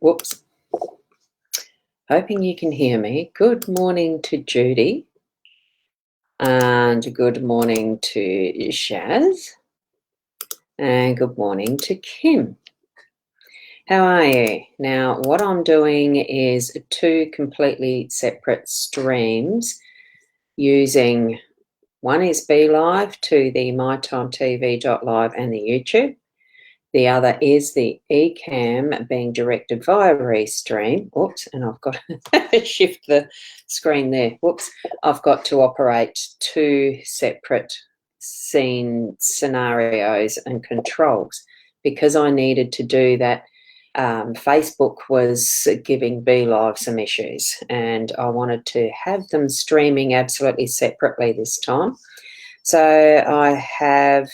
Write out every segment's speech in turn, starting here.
Whoops. Hoping you can hear me. Good morning to Judy. And good morning to Shaz. And good morning to Kim. How are you? Now, what I'm doing is 2 completely separate streams using, one is BeLive to the mytimetv.live and the YouTube. The other is the eCam being directed via Restream. Whoops, and I've got to shift the screen there. Whoops, I've got to operate 2 separate scene scenarios and controls because I needed to do that. Facebook was giving BeLive some issues and I wanted to have them streaming absolutely separately this time. So I have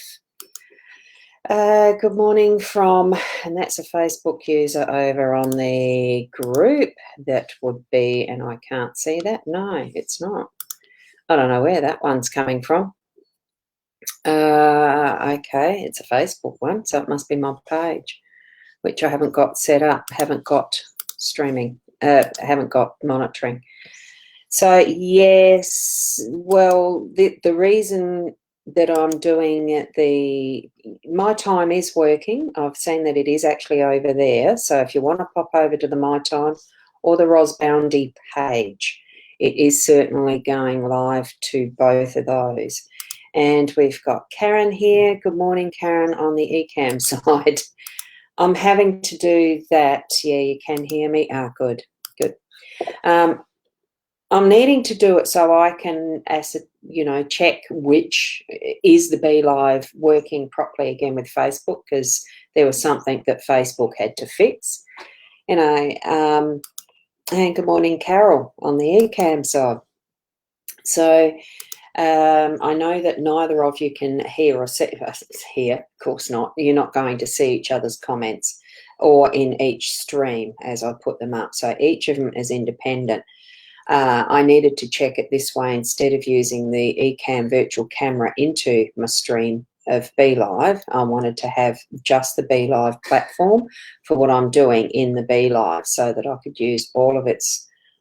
good morning from, and that's a Facebook user over on the group. That would be, and I can't see that. No, it's not. I don't know where that one's coming from. Okay, it's a Facebook one, so it must be my page, which I haven't got set up, haven't got streaming, haven't got monitoring. So yes, well, the reason that I'm doing it, My Time is working. I've seen that it is actually over there. So if you want to pop over to the My Time or the Ros Boundy page, it is certainly going live to both of those. And we've got Karen here. Good morning, Karen, on the eCam side. I'm having to do that. Yeah, you can hear me. Ah, good, good. I'm needing to do it so I can, check which is the BeLive working properly again with Facebook, because there was something that Facebook had to fix. And good morning, Carol, on the eCam side. So I know that neither of you can hear or see, of course not. You're not going to see each other's comments or in each stream as I put them up. So each of them is independent. I needed to check it this way instead of using the eCam virtual camera into my stream of BeLive. I wanted to have just the BeLive platform for what I'm doing in the BeLive so that I could use all of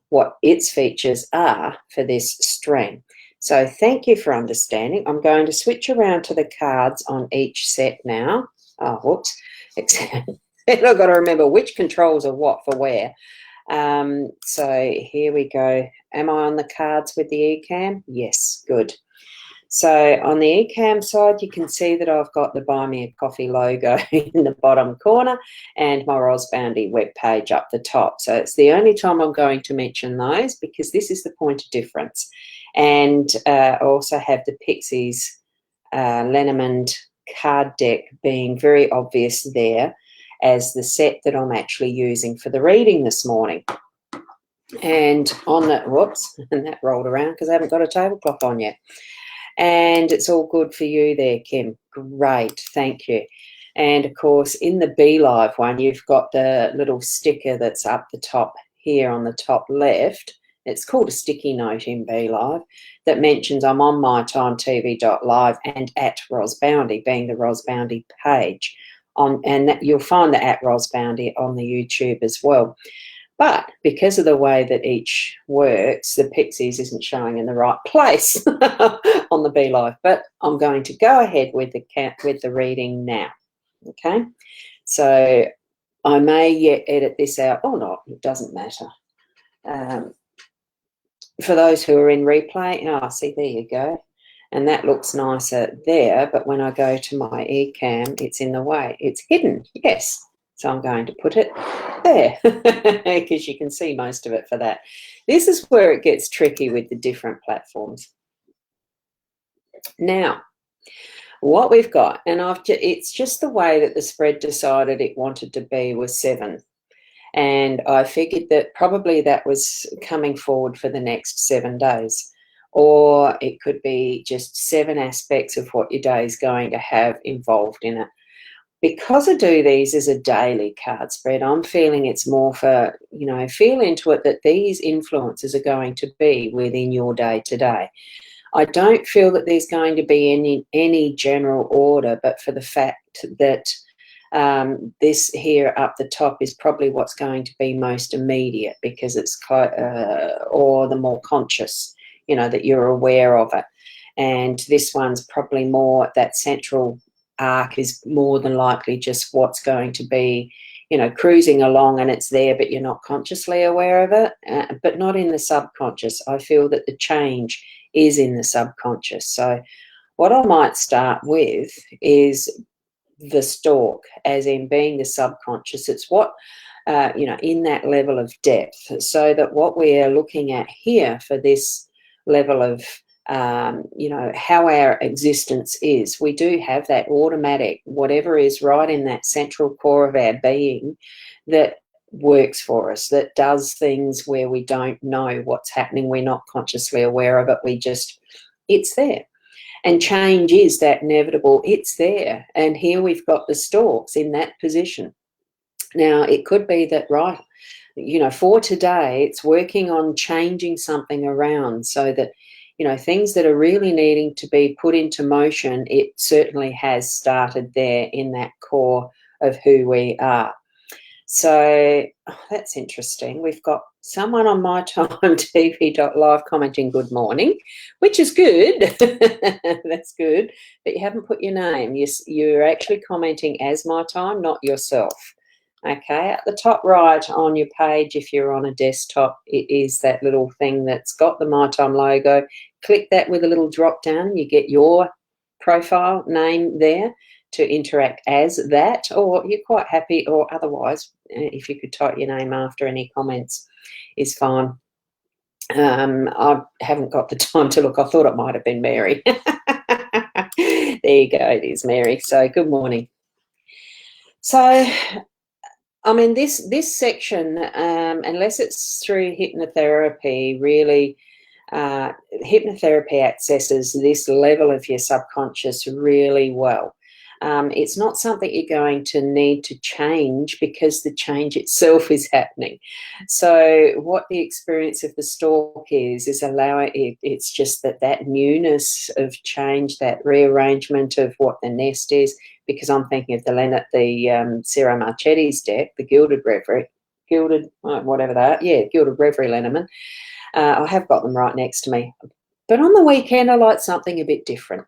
what its features are for this stream. So thank you for understanding. I'm going to switch around to the cards on each set now. Oh, whoops. I've got to remember which controls are what for where. So here we go. Am I on the cards with the eCam? Yes, good. So on the eCam side, you can see that I've got the Buy Me a Coffee logo in the bottom corner and my Ros Boundy webpage up the top. So it's the only time I'm going to mention those because this is the point of difference. And I also have the Pixies Lenormand card deck being very obvious there as the set that I'm actually using for the reading this morning. And on that, whoops, and that rolled around because I haven't got a tablecloth on yet. And it's all good for you there, Kim. Great, thank you. And, of course, in the BeLive one, you've got the little sticker that's up the top here on the top left. It's called a sticky note in BeLive that mentions I'm on mytimetv.live and at Ros Boundy, being the Ros Boundy page. And that you'll find the at Ros Boundy on the YouTube as well. But because of the way that each works, the Pixies isn't showing in the right place on the BeLive. But I'm going to go ahead with the reading now. Okay, so I may yet edit this out or not. It doesn't matter. For those who are in replay, see, there you go. And that looks nicer there, but when I go to my eCam, it's in the way. It's hidden, yes. So I'm going to put it there because you can see most of it for that. This is where it gets tricky with the different platforms. Now, what we've got, and it's just the way that the spread decided it wanted to be was 7. And I figured that probably that was coming forward for the next 7 days. Or it could be just 7 aspects of what your day is going to have involved in it. Because I do these as a daily card spread, I'm feeling it's more for, feel into it that these influences are going to be within your day to day. I don't feel that there's going to be any general order, but for the fact that This here up the top is probably what's going to be most immediate, because it's or the more conscious, that you're aware of it. And this one's probably more, that central arc is more than likely just what's going to be, cruising along, and it's there, but you're not consciously aware of it, but not in the subconscious. I feel that the change is in the subconscious. So what I might start with is the stalk, as in being the subconscious. It's what, in that level of depth, so that what we are looking at here for this level of, how our existence is, we do have that automatic, whatever is right in that central core of our being that works for us, that does things where we don't know what's happening, we're not consciously aware of it, it's there. And change is that inevitable, it's there. And here we've got the stalks in that position. Now, it could be that, right, for today, it's working on changing something around so that, things that are really needing to be put into motion, it certainly has started there in that core of who we are. So that's interesting. We've got someone on mytimetv.live commenting good morning, which is good. That's good. But you haven't put your name. You're actually commenting as my time, not yourself. Okay, at the top right on your page, if you're on a desktop, it is that little thing that's got the My Time logo. Click that with a little drop down. You get your profile name there to interact as that, or you're quite happy, or otherwise, if you could type your name after any comments is fine. I haven't got the time to look. I thought it might have been Mary. There you go, it is Mary. So good morning. So, I mean, this section, unless it's through hypnotherapy, really, hypnotherapy accesses this level of your subconscious really well. It's not something you're going to need to change, because the change itself is happening. So what the experience of the stalk is allowing it, it's just that newness of change, that rearrangement of what the nest is, because I'm thinking of the Sarah Marchetti's deck, the Gilded Reverie, Gilded Reverie Lenormand. I have got them right next to me. But on the weekend, I like something a bit different.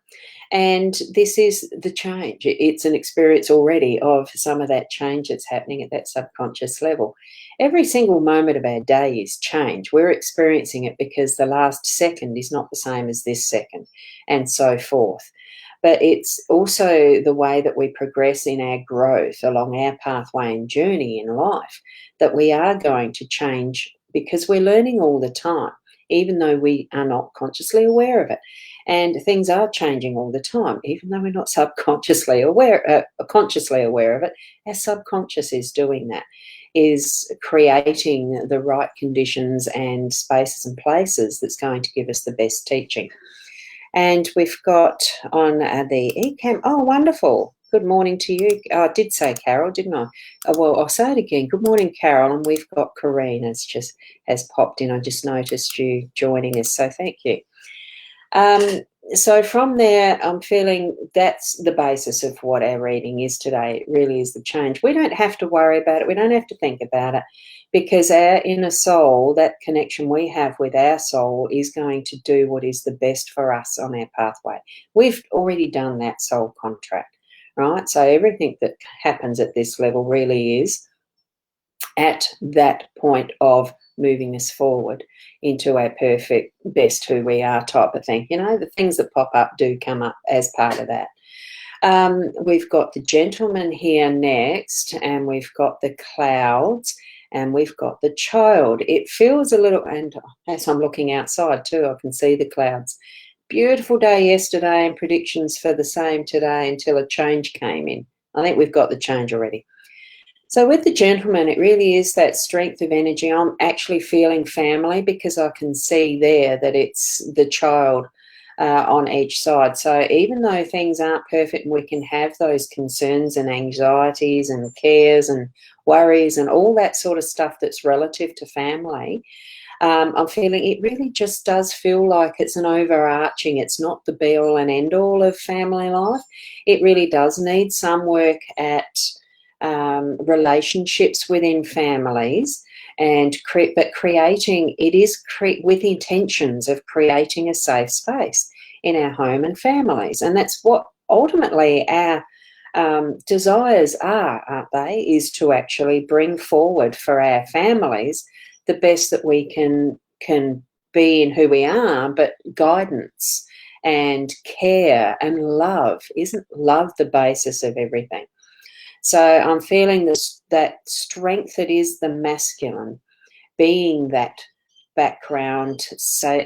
And this is the change. It's an experience already of some of that change that's happening at that subconscious level. Every single moment of our day is change. We're experiencing it because the last second is not the same as this second, and so forth. But it's also the way that we progress in our growth along our pathway and journey in life, that we are going to change, because we're learning all the time, even though we are not consciously aware of it. And things are changing all the time, even though we're not consciously aware of it. Our subconscious is doing that, is creating the right conditions and spaces and places that's going to give us the best teaching. And we've got on the eCam, oh, wonderful. Good morning to you. I did say Carol, didn't I? Well, I'll say it again. Good morning, Carol. And we've got Corrine has popped in. I just noticed you joining us, so thank you. So from there, I'm feeling that's the basis of what our reading is today. It really is the change. We don't have to worry about it. We don't have to think about it, because our inner soul, that connection we have with our soul, is going to do what is the best for us on our pathway. We've already done that soul contract, right? So everything that happens at this level really is at that point of moving us forward into our perfect best who we are type of thing. The things that pop up do come up as part of that. We've got the gentleman here next, and we've got the clouds, and we've got the child. It feels a little, and as I'm looking outside too, I can see the clouds. Beautiful day yesterday, and predictions for the same today until a change came in. I think we've got the change already. So with the gentleman, it really is that strength of energy. I'm actually feeling family, because I can see there that it's the child on each side. So even though things aren't perfect and we can have those concerns and anxieties and cares and worries and all that sort of stuff that's relative to family, I'm feeling it really just does feel like it's an overarching, it's not the be all and end all of family life. It really does need some work at relationships within families, and creating it is with intentions of creating a safe space in our home and families. And that's what ultimately our desires are, aren't they? Is to actually bring forward for our families the best that we can be in who we are, but guidance and care and love. Isn't love the basis of everything? So I'm feeling this, that strength that is the masculine, being that background. Say,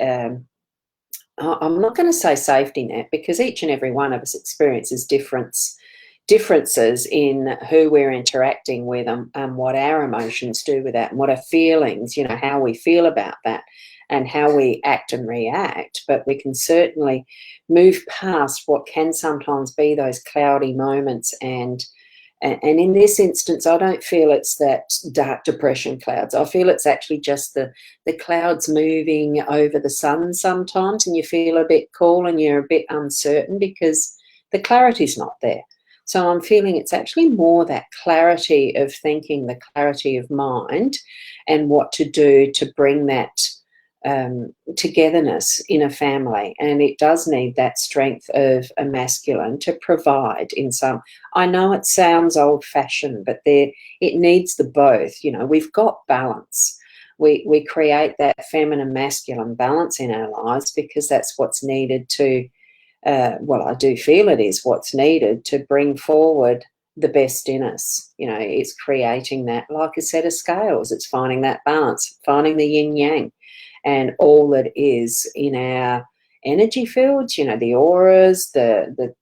I'm not going to say safety net, because each and every one of us experiences differences in who we're interacting with, and what our emotions do with that, and what our feelings, how we feel about that, and how we act and react. But we can certainly move past what can sometimes be those cloudy moments. And in this instance, I don't feel it's that dark depression clouds. I feel it's actually just the clouds moving over the sun sometimes, and you feel a bit cool and you're a bit uncertain because the clarity's not there. So I'm feeling it's actually more that clarity of thinking, the clarity of mind, and what to do to bring that togetherness in a family. And it does need that strength of a masculine to provide in some. I know it sounds old-fashioned, but it needs the both. We've got balance. We create that feminine masculine balance in our lives because that's what's needed to I do feel it is what's needed to bring forward the best in us. It's creating that, like a set of scales. It's finding that balance, finding the yin yang, and all that is in our energy fields, the auras, the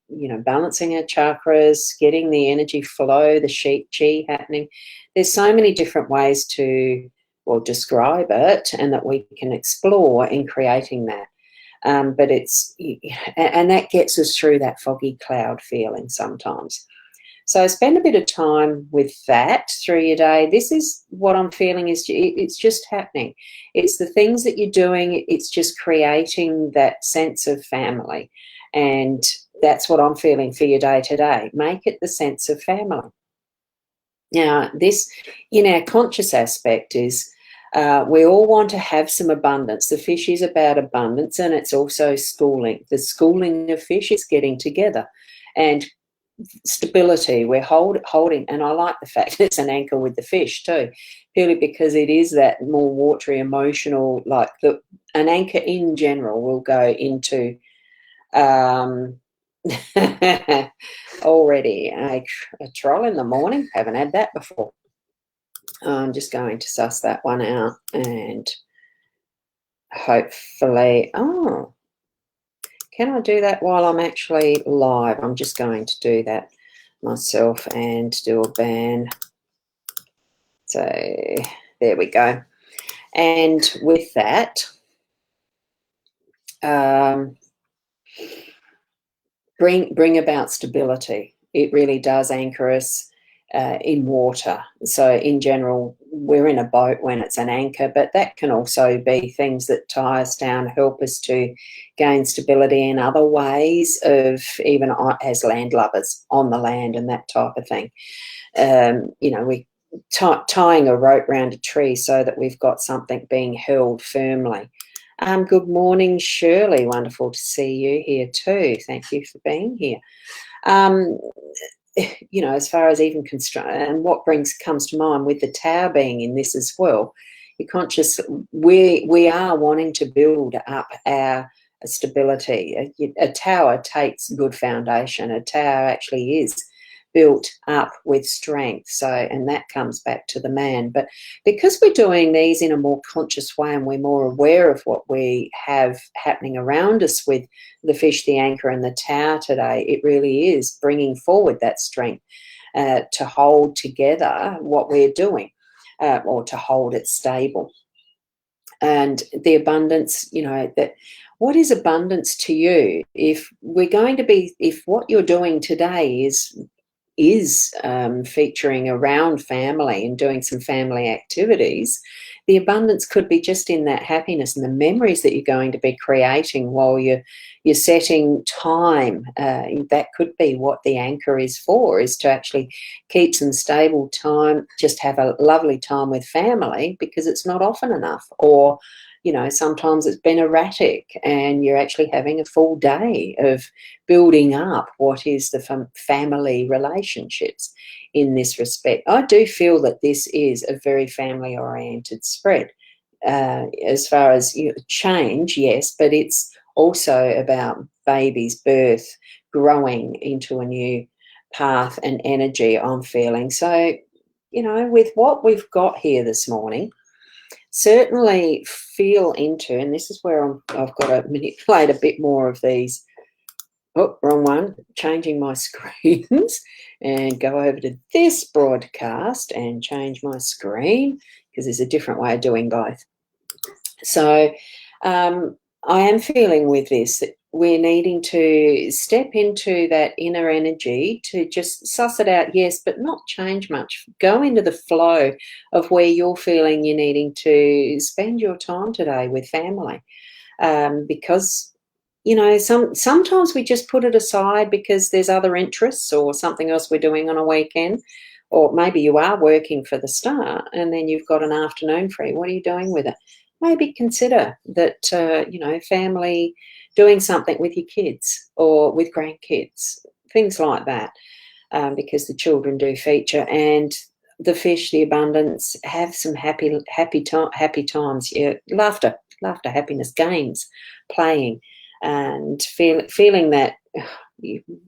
balancing our chakras, getting the energy flow, the chi happening. There's so many different ways to, describe it, and that we can explore in creating that. But and that gets us through that foggy cloud feeling sometimes. So spend a bit of time with that through your day. This is what I'm feeling is it's just happening. It's the things that you're doing. It's just creating that sense of family. And that's what I'm feeling for your day today. Make it the sense of family. Now, this in our conscious aspect is we all want to have some abundance. The fish is about abundance, and it's also schooling. The schooling of fish is getting together. And stability, we're holding, and I like the fact it's an anchor with the fish too, purely because it is that more watery, emotional, like an anchor in general will go into already a troll in the morning. Haven't had that before. I'm just going to suss that one out, and hopefully, can I do that while I'm actually live? I'm just going to do that myself and do a ban. So there we go. And with that, bring about stability. It really does anchor us in water. So in general, we're in a boat when it's an anchor, but that can also be things that tie us down, help us to gain stability in other ways, of even as land lubbers on the land and that type of thing. We tying a rope around a tree so that we've got something being held firmly. Good morning, Shirley. Wonderful to see you here too. Thank you for being here. As far as even and what comes to mind with the tower being in this as well, you're conscious, we are wanting to build up our stability. A tower takes good foundation. A tower actually is built up with strength. So, and that comes back to the man. But because we're doing these in a more conscious way, and we're more aware of what we have happening around us with the fish, the anchor, and the tower today, it really is bringing forward that strength to hold together what we're doing, or to hold it stable. And the abundance, that what is abundance to you? If what you're doing today is featuring around family and doing some family activities, the abundance could be just in that happiness and the memories that you're going to be creating while you're setting time. That could be what the anchor is for, is to actually keep some stable time, just have a lovely time with family, because it's not often enough. Or, sometimes it's been erratic and you're actually having a full day of building up what is the family relationships in this respect. I do feel that this is a very family-oriented spread. As far as change, yes, but it's also about baby's birth, growing into a new path and energy, I'm feeling. So, with what we've got here this morning, certainly feel into, and this is where I've got to manipulate a bit more of these. Oh, wrong one. Changing my screens and go over to this broadcast and change my screen, because there's a different way of doing both. So I am feeling with this that we're needing to step into that inner energy to just suss it out, yes, but not change much. Go into the flow of where you're feeling you're needing to spend your time today with family, because sometimes we just put it aside because there's other interests or something else we're doing on a weekend, or maybe you are working for the start and then you've got an afternoon free. What are you doing with it? Maybe consider that, family, doing something with your kids or with grandkids, things like that, because the children do feature, and the fish, the abundance, have some happy times, yeah, laughter, happiness, games, playing, and feeling that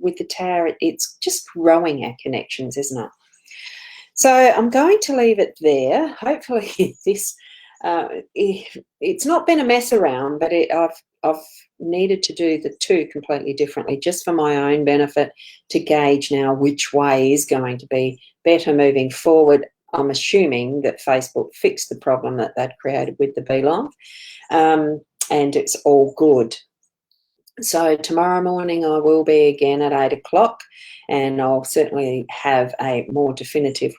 with the tower, it's just growing our connections, isn't it? So I'm going to leave it there. Hopefully this, it's not been a mess around, but I've needed to do the two completely differently, just for my own benefit, to gauge now which way is going to be better moving forward. I'm assuming that Facebook fixed the problem that they'd created with the Beeline, and it's all good. So tomorrow morning I will be again at 8 o'clock, and I'll certainly have a more definitive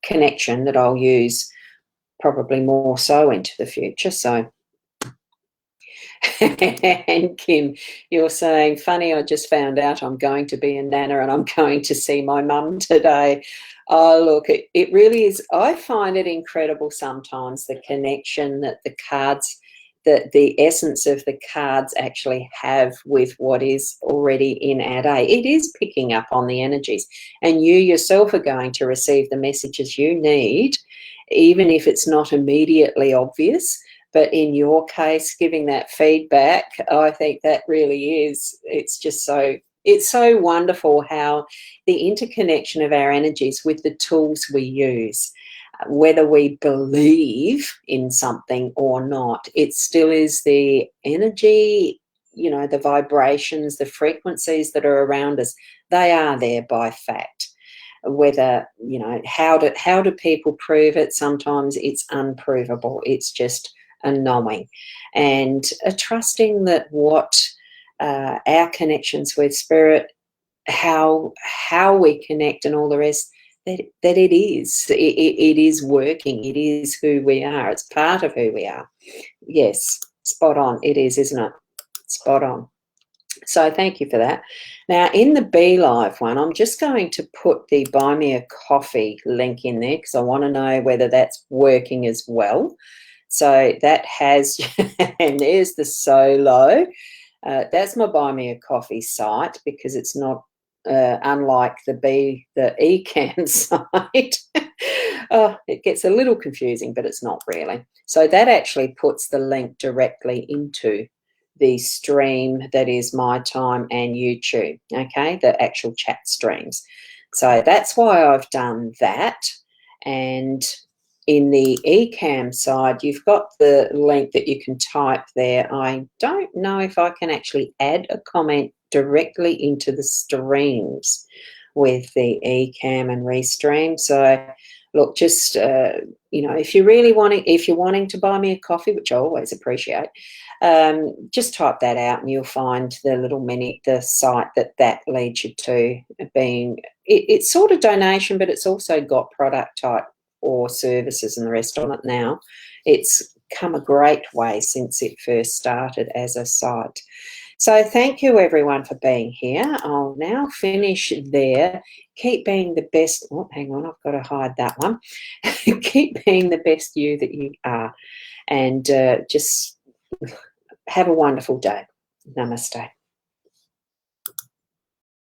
connection that I'll use probably more so into the future. So, and Kim, you're saying, funny, I just found out I'm going to be a nana and I'm going to see my mum today. Oh, look, it really is. I find it incredible sometimes, the connection that the cards, the essence of the cards actually have with what is already in our day. It is picking up on the energies, and you yourself are going to receive the messages you need, even if it's not immediately obvious. But in your case, giving that feedback, I think that really is, it's so wonderful how the interconnection of our energies with the tools we use, whether we believe in something or not, it still is the energy, the vibrations, the frequencies that are around us. They are there by fact. Whether, how do people prove it? Sometimes it's unprovable. It's just a knowing and a trusting that what our connections with spirit, how we connect and all the rest, that it is working. It is who we are. It's part of who we are. Yes, spot on. It is, isn't it? Spot on. So thank you for that. Now, in the Be Live one, I'm just going to put the Buy Me a Coffee link in there because I want to know whether that's working as well. So that has, and there's the solo. That's my Buy Me a Coffee site, because it's not unlike the eCam site. Oh, it gets a little confusing, but it's not really. So that actually puts the link directly into the stream that is My Time and YouTube, okay, the actual chat streams. So that's why I've done that. And in the eCam side, you've got the link that you can type there. I don't know if I can actually add a comment directly into the streams with the eCam and Restream. So look, just if you're wanting to buy me a coffee, which I always appreciate, just type that out and you'll find the site that leads you to. Being it's sort of donation, but it's also got product type or services and the rest on it now. it's come a great way since it first started as a site. So thank you everyone for being here. I'll now finish there. Keep being the best. Oh, hang on, I've got to hide that one. Keep being the best you that you are, and just have a wonderful day. Namaste.